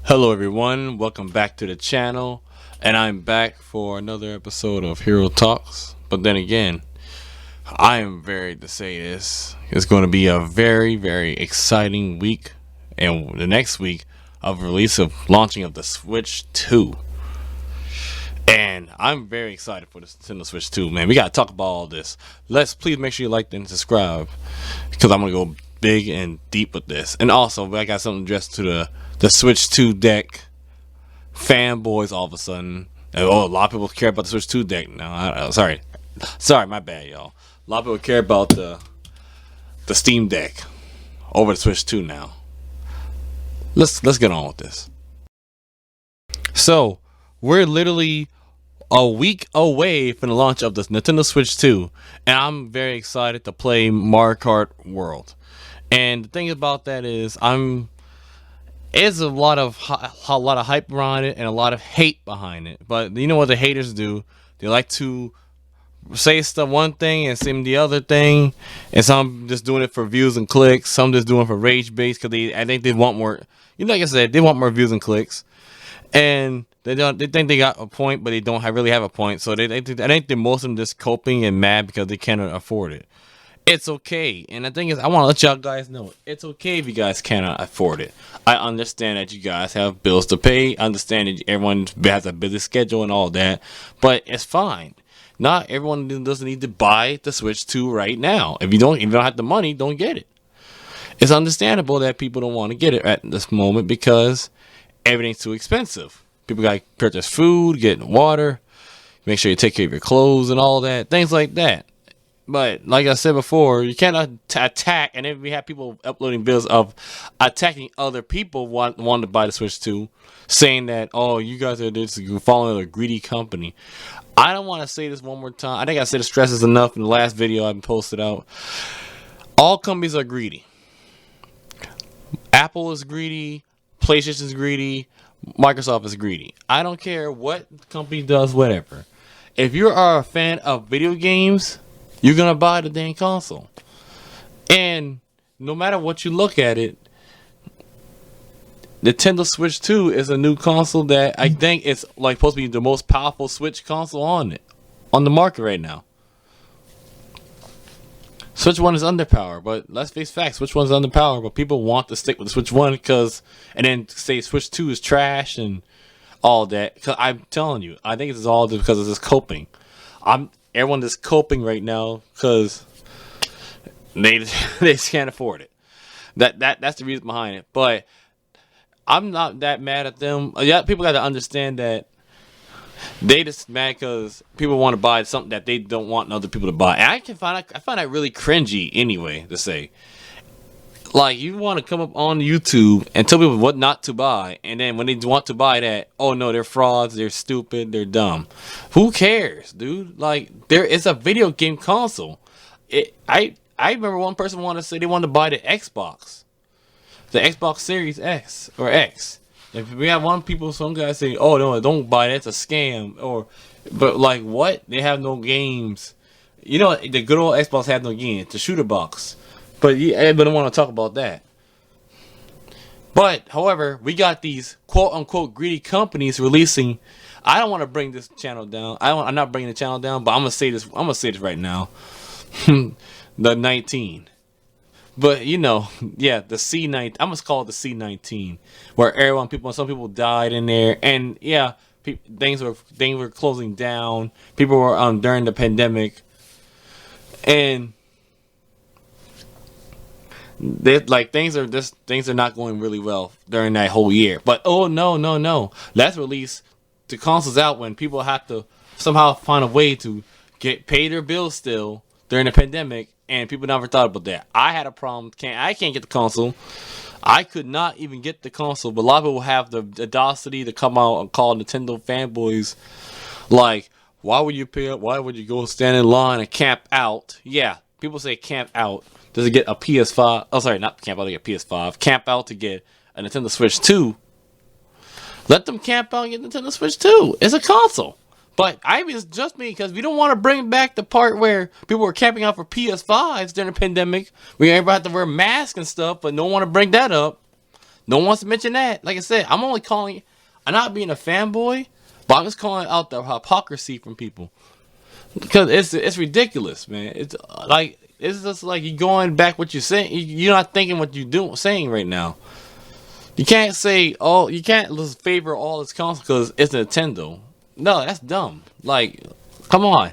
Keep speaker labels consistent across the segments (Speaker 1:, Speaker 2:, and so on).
Speaker 1: Hello everyone, welcome back to the channel, and I'm back for another episode of Hero Talks. But then again, I am very to say this. It's going to be a very exciting week, and the next week of launching of the Switch 2. And I'm very excited for the Nintendo Switch 2, man. We gotta talk about all this. Please make sure you like and subscribe, because I'm gonna go big and deep with this. And also, I got something addressed to the Switch 2 deck fanboys all of a sudden. Oh, a lot of people care about the Switch 2 deck now. Sorry, my bad, y'all. A lot of people care about the Steam Deck over the Switch 2 now. Let's get on with this. So, we're literally a week away from the launch of the Nintendo Switch 2, and I'm very excited to play Mario Kart World. And the thing about that is, there's a lot of hype around it and a lot of hate behind it. But you know what the haters do? They like to say stuff one thing and say the other thing, and some just doing it for views and clicks. Some just doing it for rage base because I think they want more. Like I said, they want more views and clicks, and they think they got a point, but they don't really have a point. So I think they're most of them just coping and mad because they cannot afford it. It's okay. And the thing is, I want to let y'all guys know, it's okay if you guys cannot afford it. I understand that you guys have bills to pay. I understand that everyone has a busy schedule and all that. But it's fine. Not everyone doesn't need to buy the Switch 2 right now. If you don't have the money, don't get it. It's understandable that people don't want to get it at this moment because everything's too expensive. People got to purchase food, get water, make sure you take care of your clothes and all that. Things like that. But like I said before, you cannot attack, and then we have people uploading videos of attacking other people wanting to buy the Switch 2, saying that, oh, you guys are just following a greedy company. I don't want to say this one more time. I think I said the stress is enough in the last video I've posted out. All companies are greedy. Apple is greedy, PlayStation is greedy, Microsoft is greedy. I don't care what company does whatever. If you are a fan of video games, you're going to buy the dang console. And no matter what you look at it, Nintendo Switch 2 is a new console that I think is like supposed to be the most powerful Switch console on the market right now. Switch 1 is underpowered, but let's face facts, Switch 1 is underpowered, but people want to stick with the Switch 1 and then say Switch 2 is trash and all that. Because I'm telling you, I think it's all because of this coping. Everyone is coping right now because they just can't afford it. That's the reason behind it. But I'm not that mad at them. Yeah, people got to understand that they just mad because people want to buy something that they don't want other people to buy. And I find that really cringy anyway to say. Like, you want to come up on YouTube and tell people what not to buy, and then when they want to buy that, oh no, they're frauds, they're stupid, they're dumb. Who cares, dude? Like, it's a video game console. I remember one person wanted to say they wanted to buy the Xbox Series X or X. If we have some guys say, oh no, don't buy that, it's a scam. But like, what? They have no games. You know, the good old Xbox had no games. The shooter box. But I don't want to talk about that. But, however, we got these quote-unquote greedy companies releasing. I don't want to bring this channel down. I'm not bringing the channel down, but I'm gonna say this right now. The 19. But yeah, the C19. I'm gonna call it the C19, where some people died in there, and yeah, things were closing down. People were during the pandemic, and things are not going really well during that whole year. But oh no, let's release the consoles out when people have to somehow find a way to pay their bills still during the pandemic, and people never thought about that. I had a problem. I can't get the console. I could not even get the console, but a lot of people have the audacity to come out and call Nintendo fanboys like, why would you pay up? Why would you go stand in line and camp out? Yeah, people say camp out. Does it get a PS5? Oh, sorry, not camp out to get a PS5. Camp out to get a Nintendo Switch 2. Let them camp out and get Nintendo Switch 2. It's a console. But it's just me, because we don't want to bring back the part where people were camping out for PS5s during the pandemic. We everybody had to wear masks and stuff, but no one want to bring that up. No one wants to mention that. Like I said, I'm only calling. I'm not being a fanboy, but I'm just calling out the hypocrisy from people because it's ridiculous, man. It's like it's just like you going back what you're saying. You're not thinking what you're saying right now. You can't say you can't just favor all its consoles because it's Nintendo. No, that's dumb. Like, come on,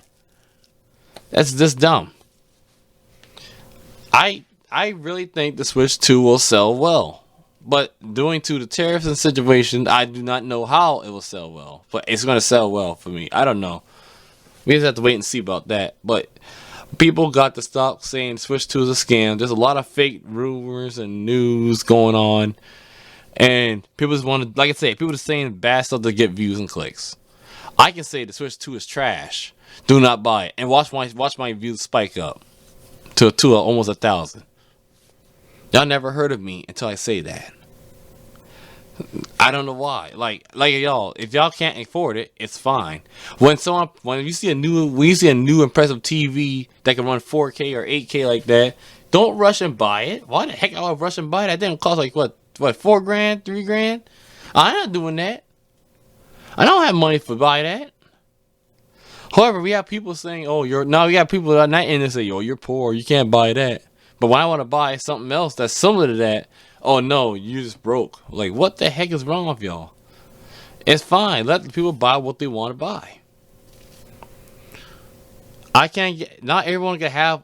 Speaker 1: that's just dumb. I really think the Switch 2 will sell well. But due to the tariffs and situation, I do not know how it will sell well. But it's going to sell well for me. I don't know. We just have to wait and see about that. But people got to stop saying Switch 2 is a scam. There's a lot of fake rumors and news going on. And people just want to, like I say, people just saying bad stuff to get views and clicks. I can say the Switch 2 is trash. Do not buy it. And watch my views spike up to almost 1,000. Y'all never heard of me until I say that. I don't know why. Like y'all, if y'all can't afford it, it's fine. When you see a new impressive TV that can run 4K or 8K like that, don't rush and buy it. Why the heck I would rush and buy it? That didn't cost like what $4,000, $3,000? I'm not doing that. I don't have money to buy that. However, we have people saying, "Oh, we got people that are not in this say, "Oh, you're poor, you can't buy that." But when I want to buy something else that's similar to that, oh no, you just broke. Like, what the heck is wrong with y'all? It's fine. Let the people buy what they want to buy. Not everyone can have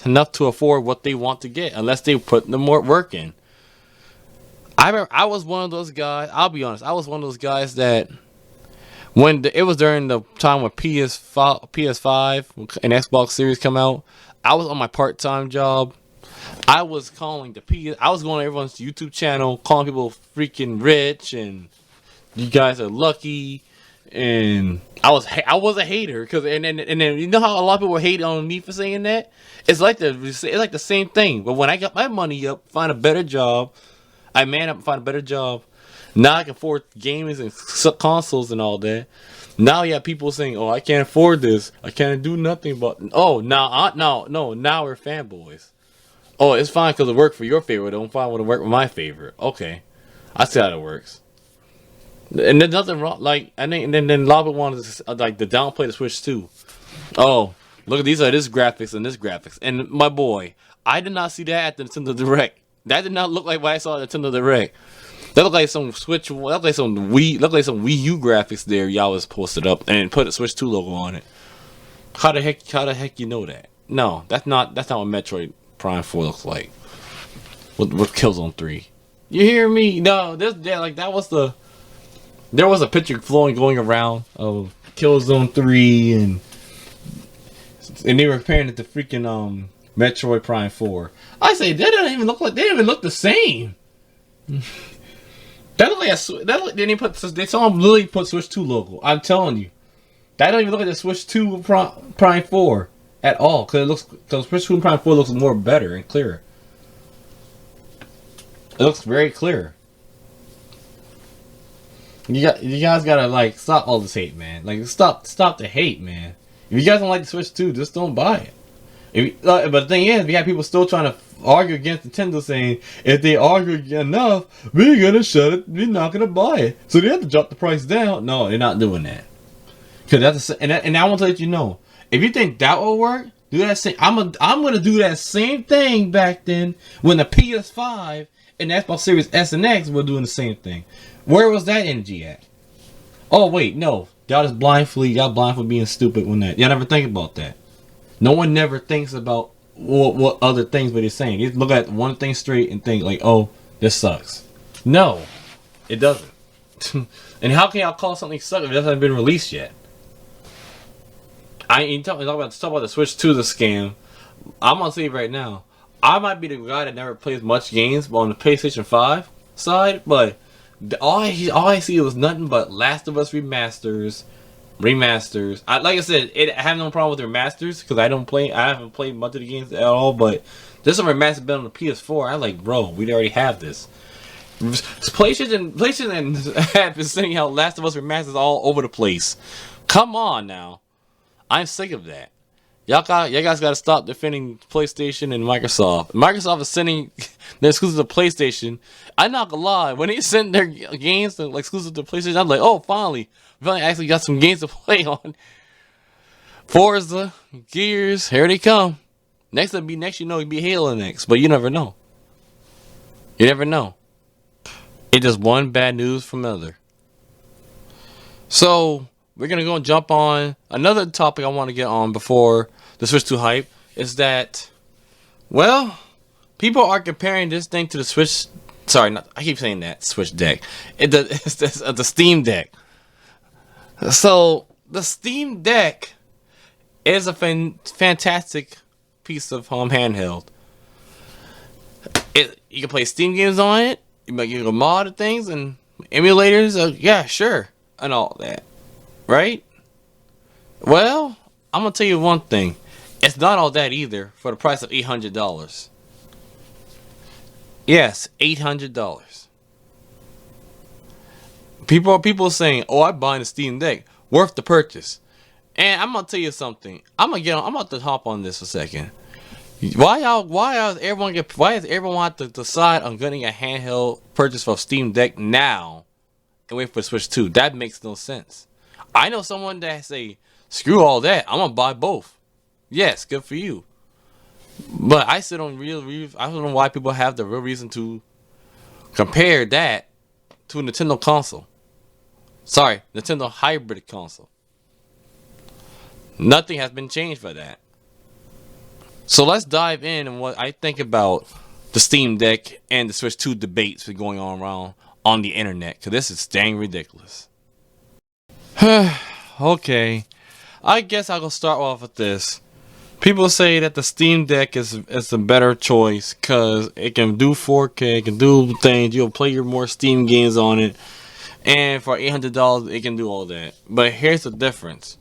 Speaker 1: enough to afford what they want to get unless they put the more work in. I was one of those guys. I'll be honest. I was one of those guys that when it was during the time when PS5 and Xbox Series come out, I was on my part-time job. I was calling I was going to everyone's YouTube channel, calling people freaking rich and you guys are lucky. And I was a hater because and then you know how a lot of people hate on me for saying that. It's like the same thing. But when I got my money up, find a better job, I man up and find a better job. Now I can afford gaming and consoles and all that. Now you have people saying, "Oh, I can't afford this. I can't do nothing but." Oh, now we're fanboys. Oh, it's fine because it worked for your favorite. Don't find what it worked with my favorite. Okay, I see how it works. And there's nothing wrong. Like I think, and then a lot of people wanted to like the downplay the Switch too. Oh, look at this graphics and this graphics. And my boy, I did not see that at the Nintendo Direct. That did not look like what I saw at the Nintendo Direct. That looked like some Switch. That looked like some Wii U graphics there. Y'all was posted up and put a Switch 2 logo on it. How the heck you know that? No, that's not what Metroid Prime 4 looks like. With Killzone 3. You hear me? No, that was the. There was a picture going around of Killzone 3 and they were comparing it to freaking Metroid Prime 4. I say they didn't even look the same. That looked like they saw him literally put Switch 2 logo. I'm telling you, that don't even look like the Switch 2 Prime 4 at all. Because Switch 2 Prime 4 looks more better and clearer. It looks very clear. You guys gotta like stop all this hate, man. Like stop the hate, man. If you guys don't like the Switch 2, just don't buy it. But the thing is, we have people still trying to argue against Nintendo, saying if they argue enough, we're gonna shut it. We're not gonna buy it, so they have to drop the price down. No, they're not doing that. Cause and I want to let you know, if you think that will work, do that same. I'm gonna do that same thing back then when the PS5 and the Xbox Series S and X were doing the same thing. Where was that energy at? Oh wait, no, y'all blind for being stupid when that. Y'all never think about that. No one never thinks about what other things they're saying. You look at one thing straight and think like, oh, this sucks. No, it doesn't. And how can y'all call something suck if it hasn't been released yet? Talk about the Switch 2 the scam. I'm gonna say right now, I might be the guy that never plays much games on the PlayStation 5 side, but all I see was nothing but Last of Us remasters. Like I said, I have no problem with remasters because I haven't played much of the games at all. But there's some remastered been on the PS4. I like, bro, we already have this. PlayStation have been sending out Last of Us remasters all over the place. Come on now, I'm sick of that. y'all guys gotta stop defending PlayStation and Microsoft. Microsoft is sending their exclusive to PlayStation. I'm not gonna lie, when they send their games to, like, exclusive to PlayStation, I'm like, oh, finally actually got some games to play on. Forza, Gears, here they come. Next you know it'll be Halo next, but you never know. You never know. It's just one bad news from another. So we're gonna go and jump on another topic I want to get on before the Switch 2 hype is that, well, people are comparing this thing to the Switch. Sorry, not, I keep saying that Switch Deck. It's the Steam Deck. So the Steam Deck is a fantastic piece of home handheld. You can play Steam games on it. You can mod things and emulators. Yeah, sure, and all that, right? Well, I'm gonna tell you one thing. It's not all that either for the price of $800. Yes, $800. People saying, "Oh, I'm buying a Steam Deck, worth the purchase." And I'm gonna tell you something. I'm about to hop on this for a second. Why does everyone have to decide on getting a handheld purchase for Steam Deck now and wait for Switch 2? That makes no sense. I know someone that say, screw all that, I'm gonna buy both. Yes, good for you. But I still don't I don't know why people have the real reason to compare that to a Nintendo console. Sorry, Nintendo hybrid console. Nothing has been changed for that. So let's dive in and what I think about the Steam Deck and the Switch 2 debates that are going on around on the internet, because this is dang ridiculous. Okay, I guess I'll go start off with this. People say that the Steam Deck is a better choice because it can do 4K, it can do things, you'll play your more Steam games on it, and for $800 it can do all that. But here's the difference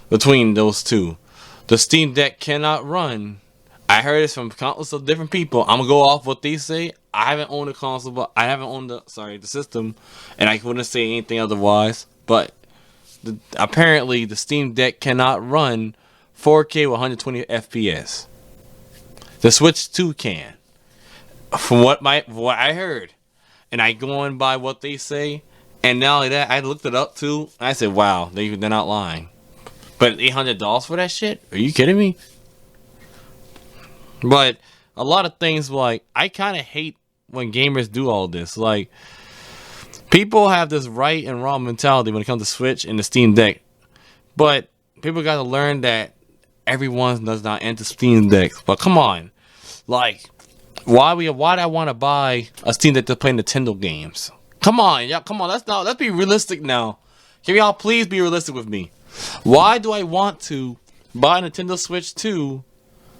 Speaker 1: between those two. The Steam Deck cannot run. I heard this from countless of different people. I'm gonna go off what they say. I haven't owned a console, but I haven't owned the system, and I wouldn't say anything otherwise. But apparently, the Steam Deck cannot run 4K with 120 FPS. The Switch 2 can, from what I heard, and I go on by what they say. And not only that, I looked it up too. And I said, "Wow, they're not lying." But $800 for that shit? Are you kidding me? But a lot of things, like, I kind of hate when gamers do all this. Like, people have this right and wrong mentality when it comes to Switch and the Steam Deck. But people got to learn that everyone does not enter Steam Deck. But come on. Like, why do I want to buy a Steam Deck to play Nintendo games? Come on, y'all, come on. Let's be realistic now. Can y'all please be realistic with me? Why do I want to buy a Nintendo Switch 2?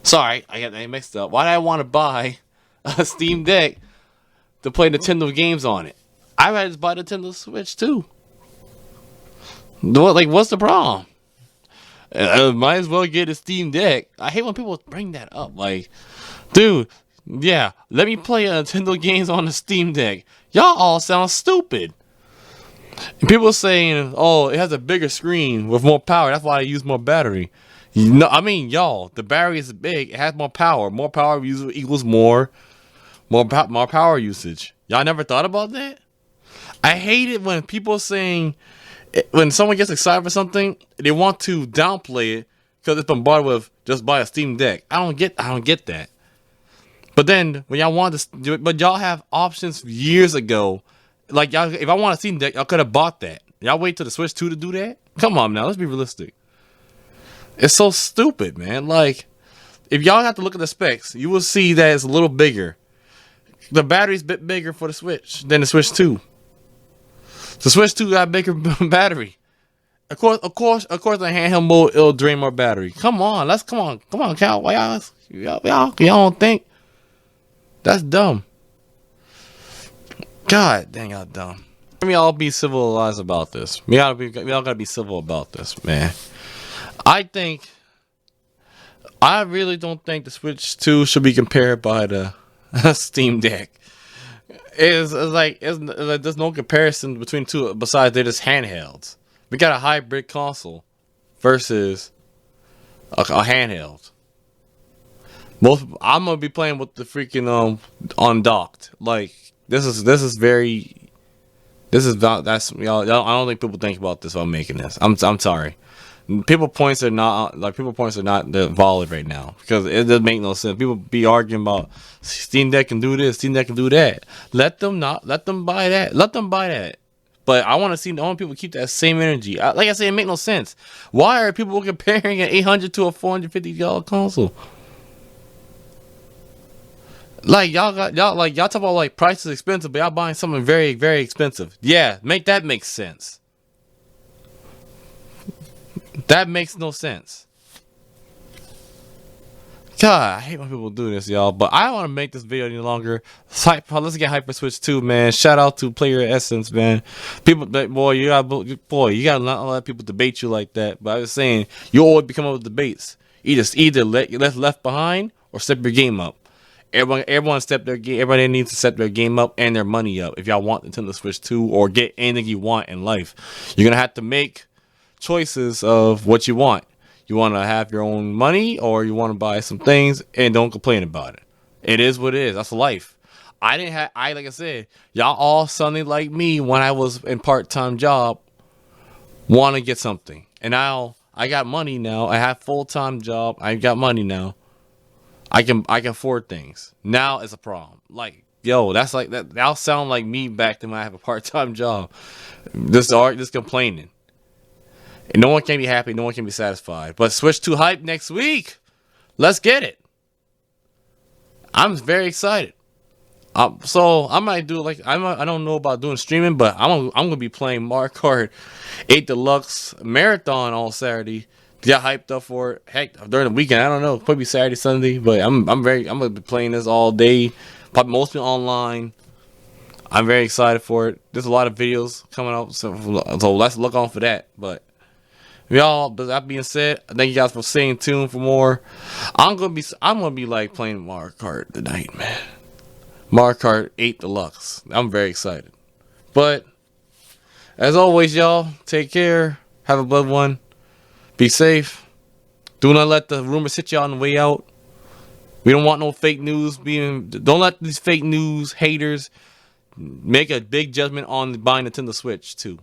Speaker 1: Sorry, I got that mixed up. Why do I want to buy a Steam Deck to play Nintendo games on it? I'd rather just buy Nintendo Switch 2. What's the problem? I might as well get a Steam Deck. I hate when people bring that up. Like, dude, yeah, let me play Nintendo games on the Steam Deck. Y'all all sound stupid. And people saying, "Oh, it has a bigger screen with more power. That's why I use more battery." I mean, y'all, the battery is big. It has more power. More power equals more power usage. Y'all never thought about that? I hate it when people saying, when someone gets excited for something, they want to downplay it because it's been bought with just buy a Steam Deck. I don't get that. But then when y'all want to do it, but y'all have options years ago. Like, y'all, if I want a Steam Deck, y'all could have bought that. Y'all wait till the Switch 2 to do that? Come on now, let's be realistic. It's so stupid, man. Like, if y'all have to look at the specs, you will see that it's a little bigger. The battery's a bit bigger for the Switch than the Switch 2. The Switch 2 got a bigger battery. Of course, the handheld mode, it'll drain more battery. Come on, Cal. Why y'all don't think? That's dumb. God dang, y'all dumb. Let me all be civilized about this. We all gotta be civil about this, man. I really don't think the Switch 2 should be compared by the Steam Deck. It's like there's no comparison between two besides they're just handhelds. We got a hybrid console versus a handheld. Most I'm gonna be playing with the freaking undocked. Like this is very this is not that's y'all. I don't think people think about this while making this. I'm sorry. People points are not valid right now because it doesn't make no sense. People be arguing about Steam Deck can do this, Steam Deck can do that. Let them buy that. Let them buy that. But I want to see. I want people to keep that same energy. Like I said, it make no sense. Why are people comparing an $800 to a $450 console? Like y'all talk about like price is expensive, but y'all buying something very very expensive. Yeah, make sense. That makes no sense. God, I hate when people do this, y'all. But I don't want to make this video any longer. Let's get Hyper Switch 2, man. Shout out to Player Essence, man. People, you gotta not let people debate you like that. But I was saying, you always become up with debates. Either let left behind or step your game up. Everyone step their game. Everybody needs to step their game up and their money up if y'all want Nintendo Switch 2 or get anything you want in life. You're gonna have to make choices of what you want. You want to have your own money or you want to buy some things and don't complain about it. It is what it is. That's life. Like I said, y'all all suddenly like me when I was in part-time job want to get something. And now I got money now. I have full-time job. I got money now. I can afford things. Now it's a problem. Like, yo, that's like that. That'll sound like me back then when I have a part-time job. Just complaining. And no one can be happy. No one can be satisfied. But Switch 2 hype next week. Let's get it. I'm very excited. So I might do I don't know about doing streaming, but I'm gonna be playing Mario Kart 8 Deluxe Marathon on Saturday. Get hyped up for it. Heck, during the weekend, I don't know. Probably Saturday, Sunday, but I'm gonna be playing this all day. Probably mostly online. I'm very excited for it. There's a lot of videos coming up, so let's look on for that. But y'all, but that being said, thank you guys for staying tuned for more. I'm gonna be like playing Mario Kart tonight, man. Mario Kart 8 Deluxe. I'm very excited. But as always, y'all, take care. Have a good one. Be safe. Do not let the rumors hit you on the way out. We don't want no fake news don't let these fake news haters make a big judgment on buying Nintendo Switch 2.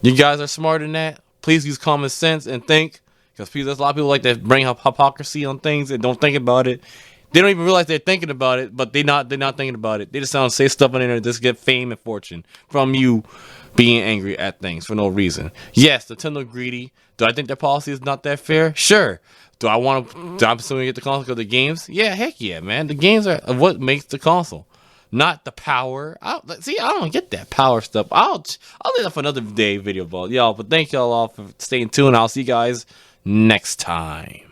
Speaker 1: You guys are smarter than that. Please use common sense and think, because there's a lot of people like that bring up hypocrisy on things and don't think about it. They don't even realize they're thinking about it, but they're not thinking about it. They just say stuff on the internet just get fame and fortune from you being angry at things for no reason. Yes, Nintendo greedy. Do I think their policy is not that fair? Sure. Do I'm assuming get the console because of the games? Yeah, heck yeah, man. The games are what makes the console, not the power. I don't get that power stuff. I'll leave that for another day video, y'all. But thank y'all all for staying tuned. I'll see you guys next time.